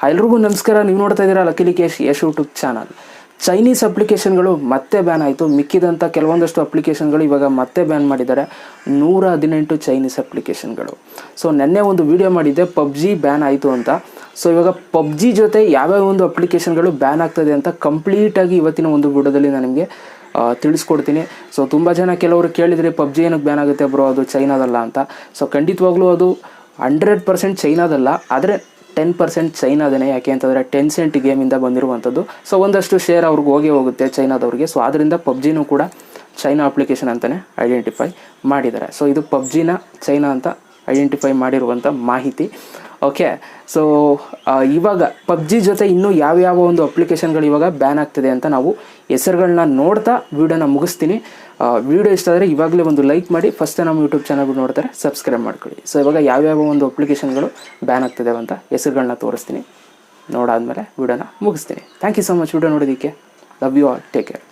ಎಲ್ರಿಗೂ ನಮಸ್ಕಾರ. ನೀವು ನೋಡ್ತಾ ಇದ್ದೀರಾ ಲಕ್ಕೇಶ್ ಯಶ್ ಯೂಟ್ಯೂಬ್ ಚಾನಲ್. ಚೈನೀಸ್ ಅಪ್ಲಿಕೇಶನ್ಗಳು ಮತ್ತೆ ಬ್ಯಾನ್ ಆಯಿತು. ಮಿಕ್ಕಿದಂಥ ಕೆಲವೊಂದಷ್ಟು ಅಪ್ಲಿಕೇಶನ್ಗಳು ಇವಾಗ ಮತ್ತೆ ಬ್ಯಾನ್ ಮಾಡಿದ್ದಾರೆ. 118 ಚೈನೀಸ್ ಅಪ್ಲಿಕೇಶನ್ಗಳು. ಸೊ ನೆನ್ನೆ ಒಂದು ವಿಡಿಯೋ ಮಾಡಿದ್ದೆ, ಪಬ್ಜಿ ಬ್ಯಾನ್ ಆಯಿತು ಅಂತ. ಸೊ ಇವಾಗ ಪಬ್ಜಿ ಜೊತೆ ಯಾವ್ಯಾವ ಒಂದು ಅಪ್ಲಿಕೇಶನ್ಗಳು ಬ್ಯಾನ್ ಆಗ್ತದೆ ಅಂತ ಕಂಪ್ಲೀಟಾಗಿ ಇವತ್ತಿನ ಒಂದು ವಿಡಿಯೋದಲ್ಲಿ ನಾನು ನಿಮಗೆ ತಿಳಿಸ್ಕೊಡ್ತೀನಿ. ಸೊ ತುಂಬ ಜನ ಕೆಲವರು ಕೇಳಿದರೆ ಪಬ್ಜಿ ಏನಕ್ಕೆ ಬ್ಯಾನ್ ಆಗುತ್ತೆ ಬ್ರೋ, ಅದು ಚೈನಾದಲ್ಲ ಅಂತ. ಸೊ ಖಂಡಿತವಾಗ್ಲೂ ಅದು 100% ಚೈನಾದಲ್ಲ, ಆದರೆ 10% ಚೈನಾದೇನೆ. ಯಾಕೆ ಅಂತಂದರೆ ಟೆನ್ಸೆಂಟ್ ಗೇಮಿಂದ ಬಂದಿರುವಂಥದ್ದು. ಸೊ ಒಂದಷ್ಟು ಶೇರ್ ಅವ್ರಿಗೆ ಹೋಗುತ್ತೆ ಚೈನಾದವ್ರಿಗೆ. ಸೊ ಆದ್ದರಿಂದ ಪಬ್ಜಿನೂ ಕೂಡ ಚೈನಾ ಅಪ್ಲಿಕೇಶನ್ ಅಂತಲೇ ಐಡೆಂಟಿಫೈ ಮಾಡಿದ್ದಾರೆ. ಸೊ ಇದು ಪಬ್ಜಿನ ಚೈನಾ ಅಂತ ಐಡೆಂಟಿಫೈ ಮಾಡಿರುವಂಥ ಮಾಹಿತಿ. ಓಕೆ, ಸೊ ಇವಾಗ ಪಬ್ಜಿ ಜೊತೆ ಇನ್ನೂ ಯಾವ್ಯಾವ ಒಂದು ಅಪ್ಲಿಕೇಶನ್ಗಳು ಇವಾಗ ಬ್ಯಾನ್ ಆಗ್ತಿದೆ ಅಂತ ನಾವು ಹೆಸರುಗಳನ್ನ ನೋಡ್ತಾ ವೀಡಿಯೋನ ಮುಗಿಸ್ತೀನಿ. ವೀಡಿಯೋ ಇಷ್ಟ ಆದರೆ ಇವಾಗಲೇ ಒಂದು ಲೈಕ್ ಮಾಡಿ. ಫಸ್ಟ್ ನಮ್ಮ ಯೂಟ್ಯೂಬ್ ಚಾನಲ್ ನೋಡ್ತಾರೆ ಸಬ್ಸ್ಕ್ರೈಬ್ ಮಾಡ್ಕೊಳ್ಳಿ. ಸೊ ಇವಾಗ ಯಾವ್ಯಾವ ಒಂದು ಅಪ್ಲಿಕೇಶನ್ಗಳು ಬ್ಯಾನ್ ಆಗ್ತಿದೆ ಅಂತ ಹೆಸರುಗಳನ್ನ ತೋರಿಸ್ತೀನಿ. ನೋಡಾದ್ಮೇಲೆ ವೀಡಿಯೋನ ಮುಗಿಸ್ತೀನಿ. Thank you so much video ನೋಡೋದಕ್ಕೆ. Love you all, take care.